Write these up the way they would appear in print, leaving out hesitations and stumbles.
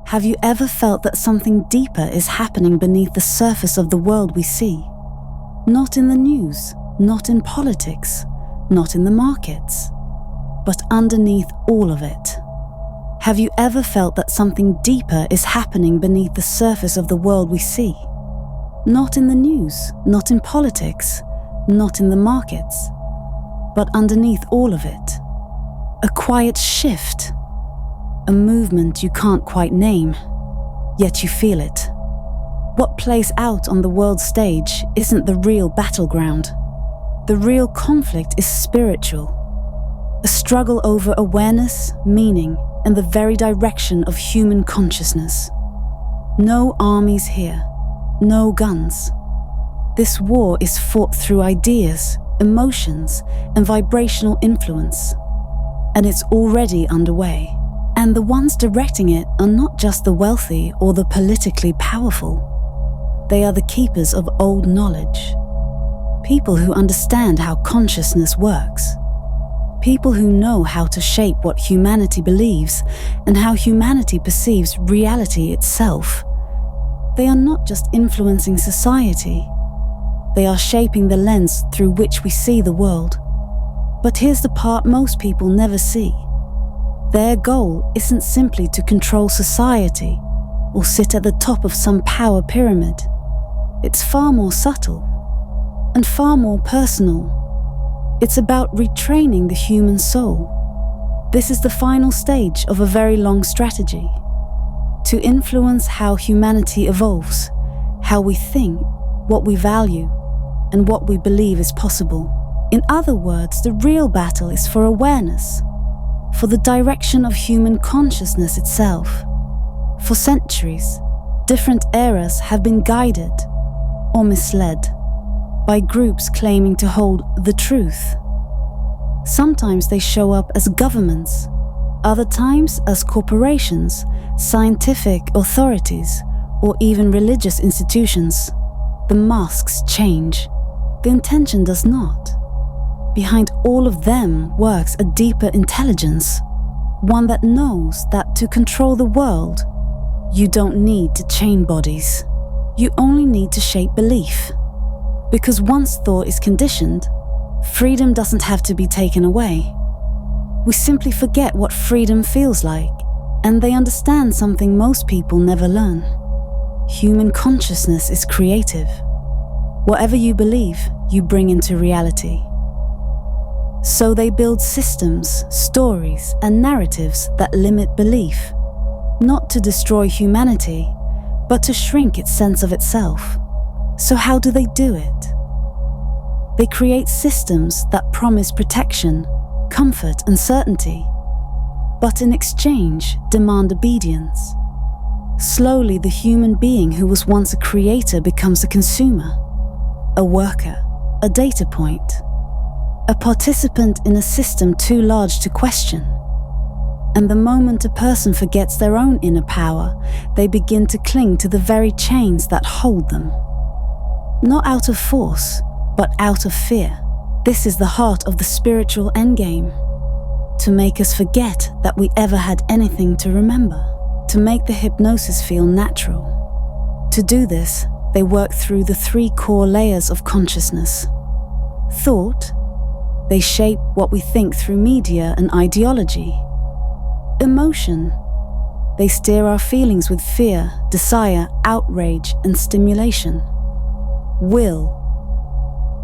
Have you ever felt that something deeper is happening beneath the surface of the world we see? Not in the news, not in politics, not in the markets, but underneath all of it. Have you ever felt that something deeper is happening beneath the surface of the world we see? Not in the news, not in politics, not in the markets, but underneath all of it. A quiet shift, a movement you can't quite name, yet you feel it. What plays out on the world stage isn't the real battleground. The real conflict is spiritual. A struggle over awareness, meaning, and the very direction of human consciousness. No armies here, no guns. This war is fought through ideas, emotions, and vibrational influence. And it's already underway. And the ones directing it are not just the wealthy or the politically powerful. They are the keepers of old knowledge. People who understand how consciousness works. People who know how to shape what humanity believes and how humanity perceives reality itself. They are not just influencing society. They are shaping the lens through which we see the world. But here's the part most people never see. Their goal isn't simply to control society or sit at the top of some power pyramid. It's far more subtle and far more personal. It's about retraining the human soul. This is the final stage of a very long strategy. To influence how humanity evolves, how we think, what we value, and what we believe is possible. In other words, the real battle is for awareness, for the direction of human consciousness itself. For centuries, different eras have been guided or misled by groups claiming to hold the truth. Sometimes they show up as governments, other times as corporations, scientific authorities, or even religious institutions. The masks change. The intention does not. Behind all of them works a deeper intelligence, one that knows that to control the world, you don't need to chain bodies. You only need to shape belief. Because once thought is conditioned, freedom doesn't have to be taken away. We simply forget what freedom feels like, and they understand something most people never learn. Human consciousness is creative. Whatever you believe, you bring into reality. So they build systems, stories, and narratives that limit belief, not to destroy humanity, but to shrink its sense of itself. So how do they do it? They create systems that promise protection, comfort, and certainty, but in exchange demand obedience. Slowly, the human being who was once a creator becomes a consumer, a worker, a data point, a participant in a system too large to question. And the moment a person forgets their own inner power, they begin to cling to the very chains that hold them. Not out of force, but out of fear. This is the heart of the spiritual endgame. To make us forget that we ever had anything to remember. To make the hypnosis feel natural. To do this, they work through the 3 core layers of consciousness. Thought. They shape what we think through media and ideology. Emotion. They steer our feelings with fear, desire, outrage, and stimulation. Will.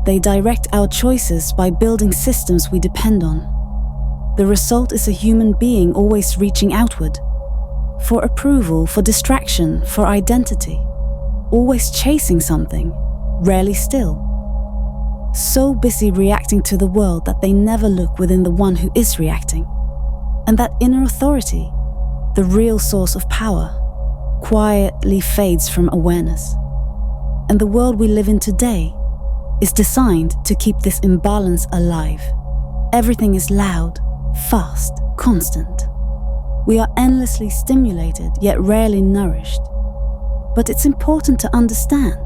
They direct our choices by building systems we depend on. The result is a human being always reaching outward. For approval, for distraction, for identity. Always chasing something, rarely still. So busy reacting to the world that they never look within the one who is reacting. And that inner authority, the real source of power, quietly fades from awareness. And the world we live in today is designed to keep this imbalance alive. Everything is loud, fast, constant. We are endlessly stimulated, yet rarely nourished. But it's important to understand.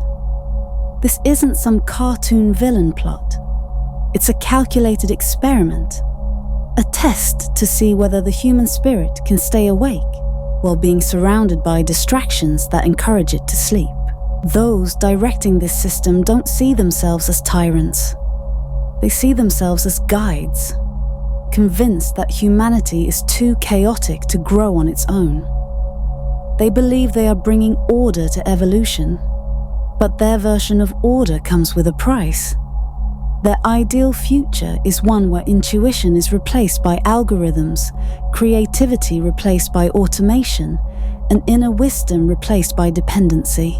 This isn't some cartoon villain plot. It's a calculated experiment, a test to see whether the human spirit can stay awake while being surrounded by distractions that encourage it to sleep. Those directing this system don't see themselves as tyrants. They see themselves as guides, convinced that humanity is too chaotic to grow on its own. They believe they are bringing order to evolution, but their version of order comes with a price. Their ideal future is one where intuition is replaced by algorithms, creativity replaced by automation, and inner wisdom replaced by dependency.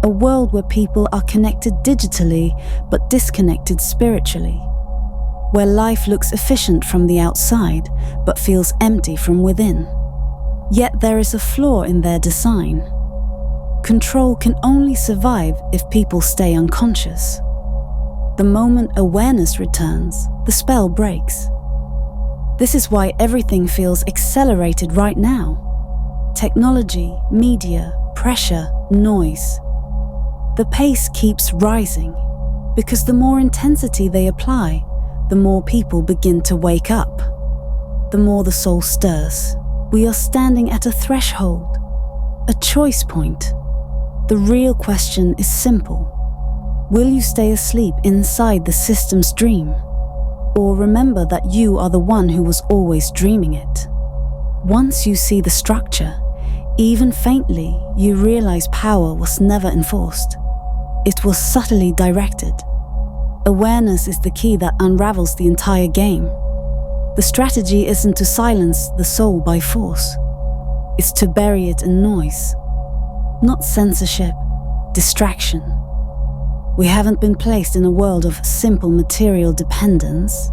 A world where people are connected digitally but disconnected spiritually. Where life looks efficient from the outside but feels empty from within. Yet there is a flaw in their design. Control can only survive if people stay unconscious. The moment awareness returns, the spell breaks. This is why everything feels accelerated right now. Technology, media, pressure, noise. The pace keeps rising, because the more intensity they apply, the more people begin to wake up. The more the soul stirs. We are standing at a threshold, a choice point. The real question is simple. Will you stay asleep inside the system's dream? Or remember that you are the one who was always dreaming it? Once you see the structure, even faintly, you realize power was never enforced. It was subtly directed. Awareness is the key that unravels the entire game. The strategy isn't to silence the soul by force. It's to bury it in noise. Not censorship, distraction. We haven't been placed in a world of simple material dependence.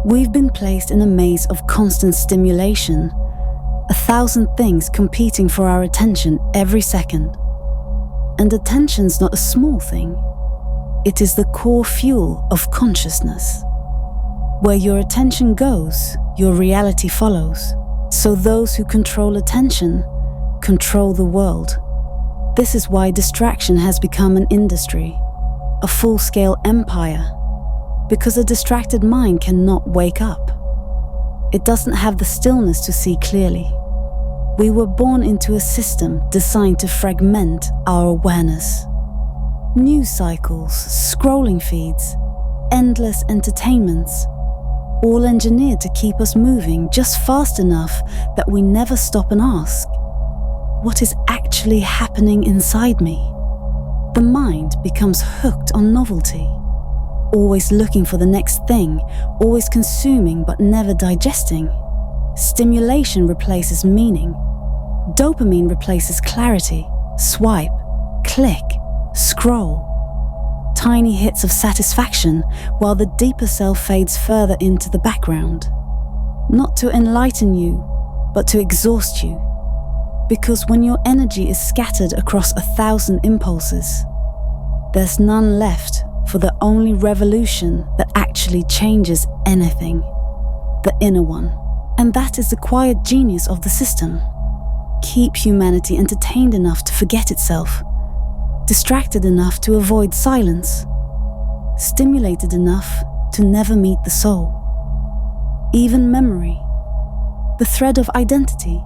We've been placed in a maze of constant stimulation, 1,000 things competing for our attention every second. And attention's not a small thing. It is the core fuel of consciousness. Where your attention goes, your reality follows. So those who control attention control the world. This is why distraction has become an industry, a full-scale empire, because a distracted mind cannot wake up. It doesn't have the stillness to see clearly. We were born into a system designed to fragment our awareness. News cycles, scrolling feeds, endless entertainments, all engineered to keep us moving just fast enough that we never stop and ask, what is actually happening inside me? The mind becomes hooked on novelty, always looking for the next thing, always consuming but never digesting. Stimulation replaces meaning. Dopamine replaces clarity. Swipe, click, scroll. Tiny hits of satisfaction while the deeper self fades further into the background. Not to enlighten you, but to exhaust you. Because when your energy is scattered across 1,000 impulses, there's none left for the only revolution that actually changes anything, the inner one. And that is the quiet genius of the system. Keep humanity entertained enough to forget itself, distracted enough to avoid silence, stimulated enough to never meet the soul. Even memory, the thread of identity,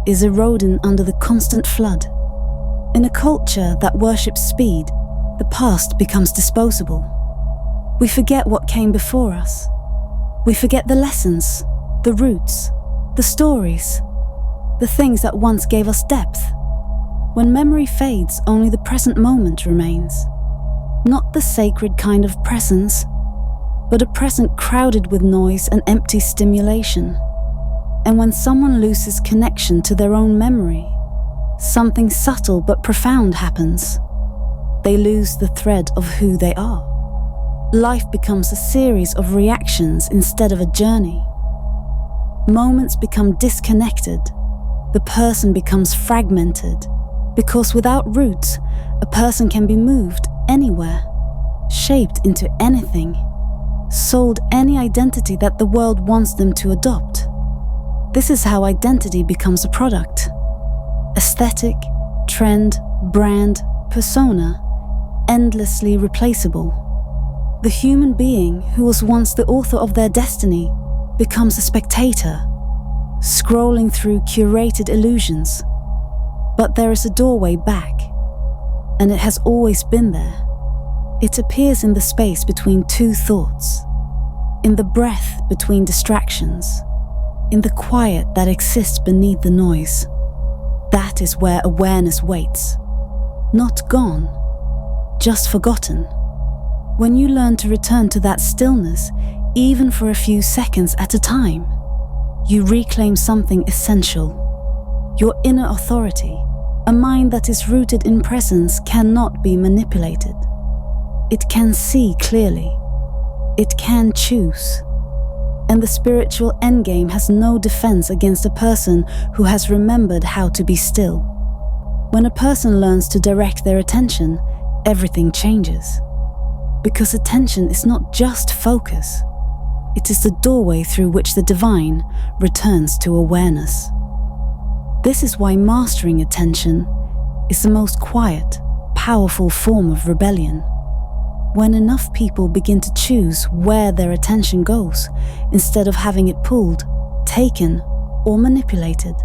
is eroding under the constant flood. In a culture that worships speed, the past becomes disposable. We forget what came before us. We forget the lessons, the roots, the stories, the things that once gave us depth. When memory fades, only the present moment remains. Not the sacred kind of presence, but a present crowded with noise and empty stimulation. And when someone loses connection to their own memory, something subtle but profound happens. They lose the thread of who they are. Life becomes a series of reactions instead of a journey. Moments become disconnected. The person becomes fragmented. Because without roots, a person can be moved anywhere, shaped into anything, sold any identity that the world wants them to adopt. This is how identity becomes a product. Aesthetic, trend, brand, persona, endlessly replaceable. The human being who was once the author of their destiny becomes a spectator, scrolling through curated illusions. But there is a doorway back, and it has always been there. It appears in the space between two thoughts, in the breath between distractions, in the quiet that exists beneath the noise. That is where awareness waits. Not gone, just forgotten. When you learn to return to that stillness, even for a few seconds at a time, you reclaim something essential. Your inner authority, a mind that is rooted in presence, cannot be manipulated. It can see clearly. It can choose. And the spiritual endgame has no defense against a person who has remembered how to be still. When a person learns to direct their attention, everything changes. Because attention is not just focus. It is the doorway through which the divine returns to awareness. This is why mastering attention is the most quiet, powerful form of rebellion. When enough people begin to choose where their attention goes, instead of having it pulled, taken, or manipulated,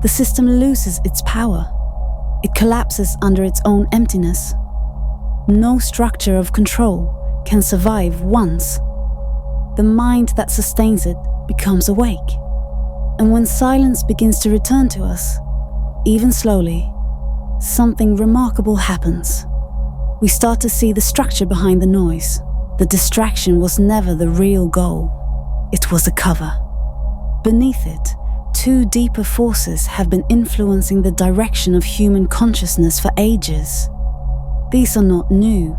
the system loses its power. It collapses under its own emptiness. No structure of control can survive once. The mind that sustains it becomes awake. And when silence begins to return to us, even slowly, something remarkable happens. We start to see the structure behind the noise. The distraction was never the real goal. It was a cover. Beneath it, two deeper forces have been influencing the direction of human consciousness for ages. These are not new,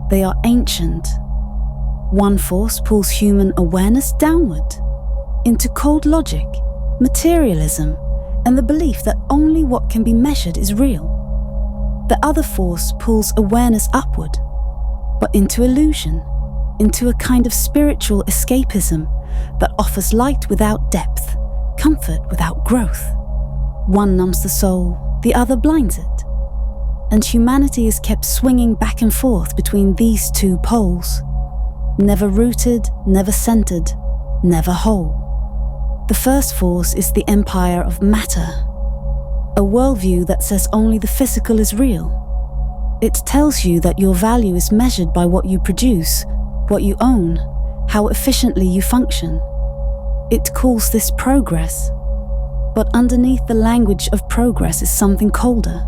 they are ancient. One force pulls human awareness downward, into cold logic, materialism, and the belief that only what can be measured is real. The other force pulls awareness upward, but into illusion, into a kind of spiritual escapism that offers light without depth, comfort without growth. One numbs the soul, the other blinds it. And humanity is kept swinging back and forth between these two poles, never rooted, never centered, never whole. The first force is the empire of matter, a worldview that says only the physical is real. It tells you that your value is measured by what you produce, what you own, how efficiently you function. It calls this progress. But underneath the language of progress is something colder,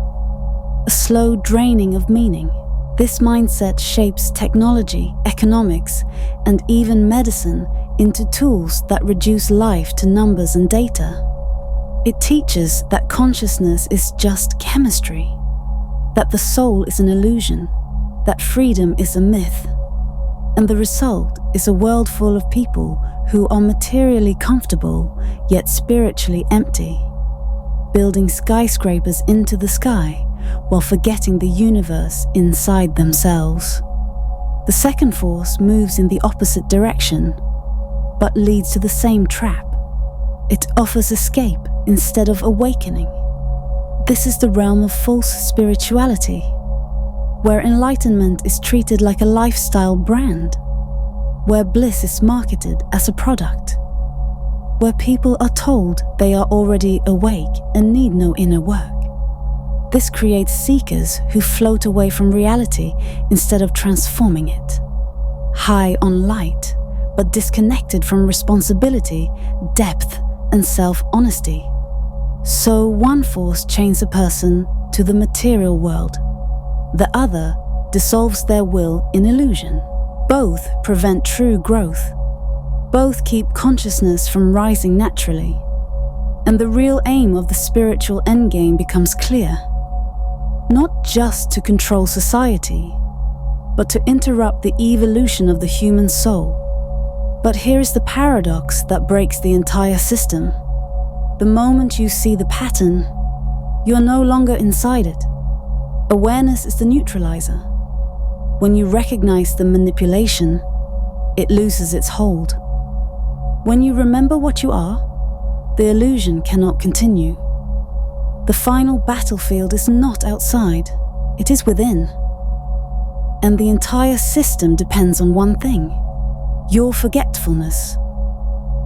a slow draining of meaning. This mindset shapes technology, economics, and even medicine into tools that reduce life to numbers and data. It teaches that consciousness is just chemistry, that the soul is an illusion, that freedom is a myth. And the result is a world full of people who are materially comfortable yet spiritually empty, building skyscrapers into the sky while forgetting the universe inside themselves. The second force moves in the opposite direction, but leads to the same trap. It offers escape instead of awakening. This is the realm of false spirituality, where enlightenment is treated like a lifestyle brand, where bliss is marketed as a product, where people are told they are already awake and need no inner work. This creates seekers who float away from reality instead of transforming it, high on light, but disconnected from responsibility, depth, and self-honesty. So one force chains a person to the material world. The other dissolves their will in illusion. Both prevent true growth. Both keep consciousness from rising naturally. And the real aim of the spiritual endgame becomes clear. Not just to control society, but to interrupt the evolution of the human soul. But here is the paradox that breaks the entire system. The moment you see the pattern, you are no longer inside it. Awareness is the neutralizer. When you recognize the manipulation, it loses its hold. When you remember what you are, the illusion cannot continue. The final battlefield is not outside, it is within. And the entire system depends on one thing: your forgetfulness.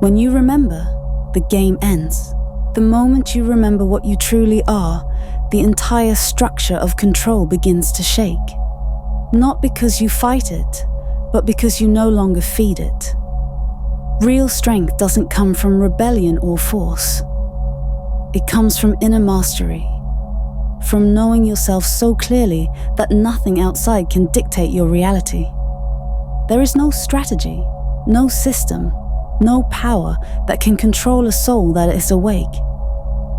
When you remember, the game ends. The moment you remember what you truly are, the entire structure of control begins to shake. Not because you fight it, but because you no longer feed it. Real strength doesn't come from rebellion or force. It comes from inner mastery, from knowing yourself so clearly that nothing outside can dictate your reality. There is no strategy, no system, no power that can control a soul that is awake.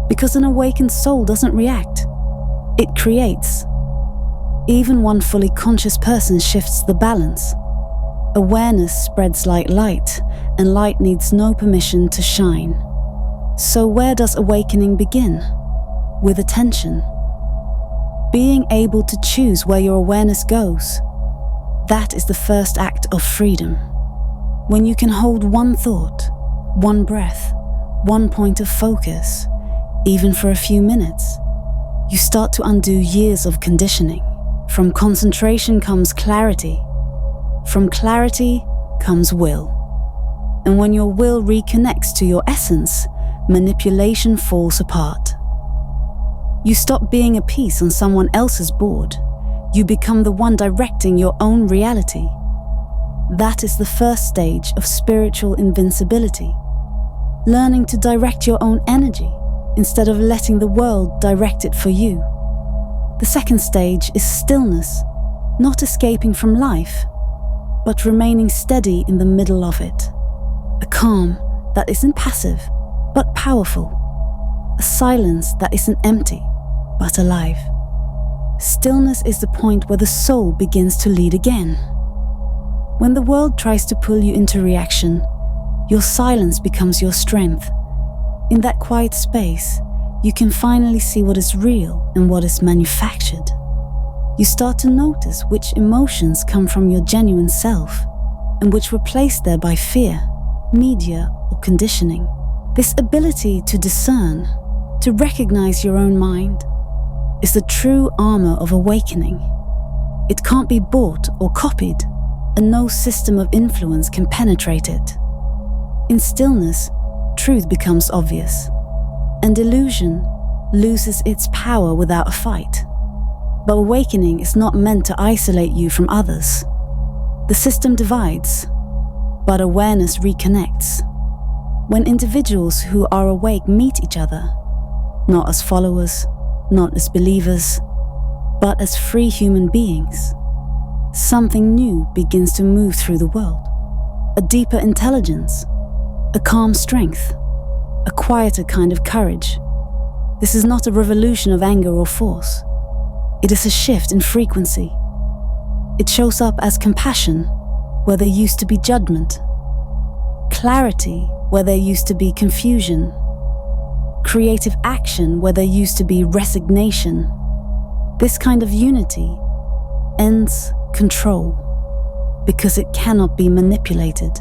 Because an awakened soul doesn't react, it creates. Even one fully conscious person shifts the balance. Awareness spreads like light, and light needs no permission to shine. So where does awakening begin? With attention. Being able to choose where your awareness goes. That is the first act of freedom. When you can hold one thought, one breath, one point of focus, even for a few minutes, you start to undo years of conditioning. From concentration comes clarity. From clarity comes will. And when your will reconnects to your essence, manipulation falls apart. You stop being a piece on someone else's board. You become the one directing your own reality. That is the first stage of spiritual invincibility. Learning to direct your own energy instead of letting the world direct it for you. The second stage is stillness, not escaping from life, but remaining steady in the middle of it. A calm that isn't passive, but powerful. A silence that isn't empty, but alive. Stillness is the point where the soul begins to lead again. When the world tries to pull you into reaction, your silence becomes your strength. In that quiet space, you can finally see what is real and what is manufactured. You start to notice which emotions come from your genuine self and which were placed there by fear, media, or conditioning. This ability to discern, to recognize your own mind, is the true armor of awakening. It can't be bought or copied, and no system of influence can penetrate it. In stillness, truth becomes obvious, and illusion loses its power without a fight. But awakening is not meant to isolate you from others. The system divides, but awareness reconnects. When individuals who are awake meet each other, not as followers, not as believers, but as free human beings, something new begins to move through the world. A deeper intelligence, a calm strength, a quieter kind of courage. This is not a revolution of anger or force. It is a shift in frequency. It shows up as compassion where there used to be judgment, clarity where there used to be confusion, creative action where there used to be resignation. This kind of unity ends control because it cannot be manipulated.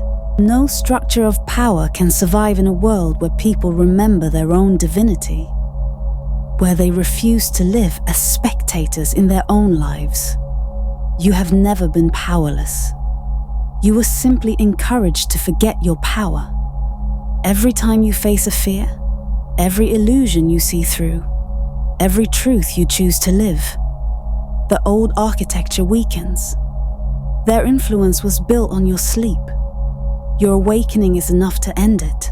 No structure of power can survive in a world where people remember their own divinity, where they refuse to live as spectators in their own lives. You have never been powerless. You were simply encouraged to forget your power. Every time you face a fear, every illusion you see through, every truth you choose to live, the old architecture weakens. Their influence was built on your sleep. Your awakening is enough to end it.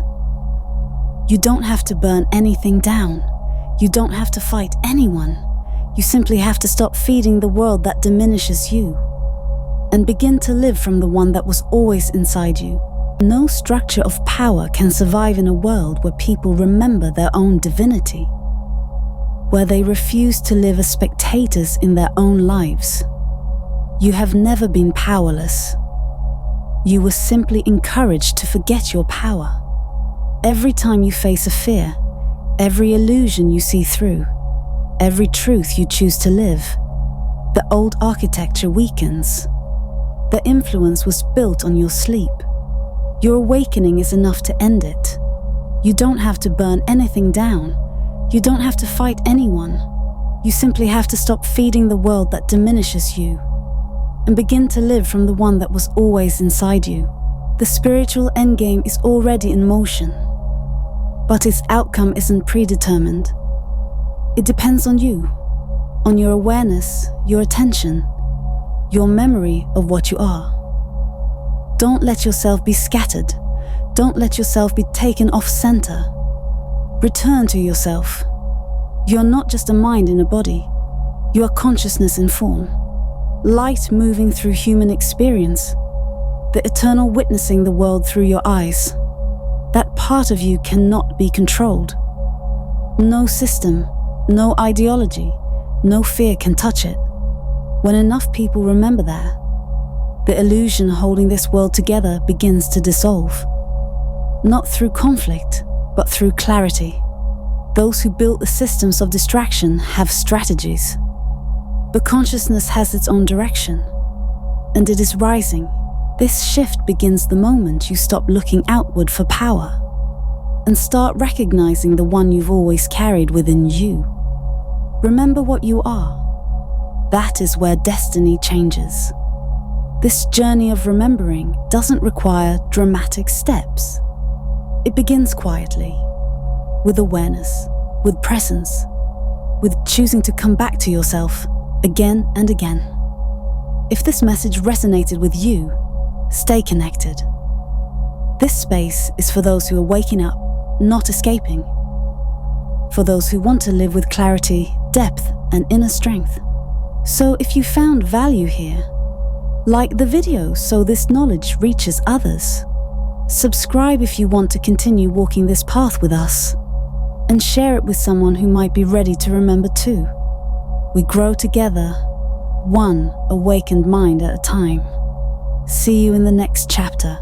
You don't have to burn anything down. You don't have to fight anyone. You simply have to stop feeding the world that diminishes you and begin to live from the one that was always inside you. No structure of power can survive in a world where people remember their own divinity, where they refuse to live as spectators in their own lives. You have never been powerless. You were simply encouraged to forget your power. Every time you face a fear, every illusion you see through, every truth you choose to live, the old architecture weakens. The influence was built on your sleep. Your awakening is enough to end it. You don't have to burn anything down. You don't have to fight anyone. You simply have to stop feeding the world that diminishes you and begin to live from the one that was always inside you. The spiritual endgame is already in motion. but its outcome isn't predetermined. It depends on you, on your awareness, your attention, your memory of what you are. Don't let yourself be scattered. Don't let yourself be taken off center. Return to yourself. You're not just a mind in a body. You are consciousness in form. Light moving through human experience. The eternal witnessing the world through your eyes. That part of you cannot be controlled. No system, no ideology, no fear can touch it. When enough people remember that, the illusion holding this world together begins to dissolve. Not through conflict, but through clarity. Those who built the systems of distraction have strategies. But consciousness has its own direction, and it is rising. This shift begins the moment you stop looking outward for power and start recognizing the one you've always carried within you. Remember what you are. That is where destiny changes. This journey of remembering doesn't require dramatic steps. It begins quietly, with awareness, with presence, with choosing to come back to yourself again and again. If this message resonated with you, stay connected. This space is for those who are waking up, not escaping. For those who want to live with clarity, depth, and inner strength. So if you found value here, like the video so this knowledge reaches others. Subscribe if you want to continue walking this path with us. And share it with someone who might be ready to remember too. We grow together, one awakened mind at a time. See you in the next chapter.